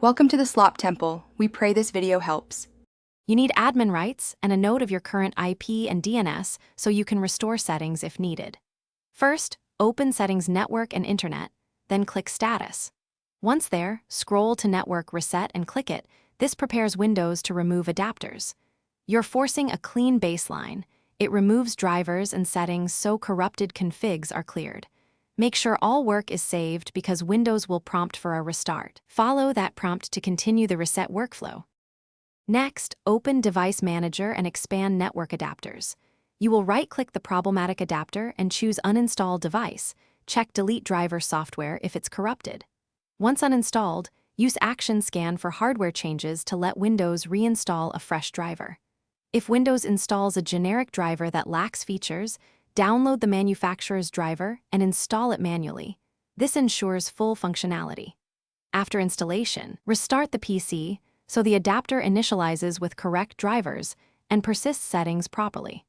Welcome to the Slop Temple. We pray this video helps. You need admin rights and a note of your current IP and DNS so you can restore settings if needed. First, open Settings Network and Internet, then click Status. Once there, scroll to Network Reset and click it. This prepares Windows to remove adapters. You're forcing a clean baseline. It removes drivers and settings so corrupted configs are cleared. Make sure all work is saved because Windows will prompt for a restart. Follow that prompt to continue the reset workflow. Next, open Device Manager and expand Network Adapters. You will right-click the problematic adapter and choose Uninstall Device. Check Delete Driver Software if it's corrupted. Once uninstalled, use Action Scan for hardware changes to let Windows reinstall a fresh driver. If Windows installs a generic driver that lacks features, download the manufacturer's driver and install it manually. This ensures full functionality. After installation, restart the PC so the adapter initializes with correct drivers and persists settings properly.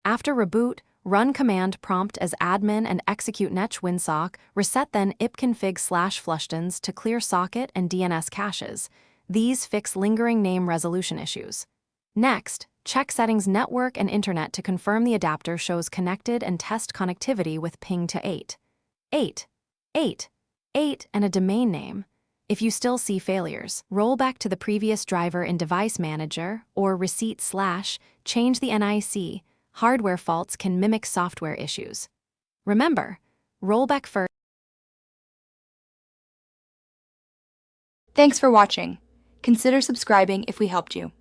After reboot, run command prompt as admin and execute netwinsock, reset then ipconfig/flushtons to clear socket and DNS caches. These fix lingering name resolution issues. Next, check Settings Network and Internet to confirm the adapter shows connected and test connectivity with ping to 8 and a domain name. If you still see failures, roll back to the previous driver in Device Manager or receipt/ change the NIC. Hardware faults can mimic software issues. Remember, roll back first. Thanks for watching. Consider subscribing if we helped you.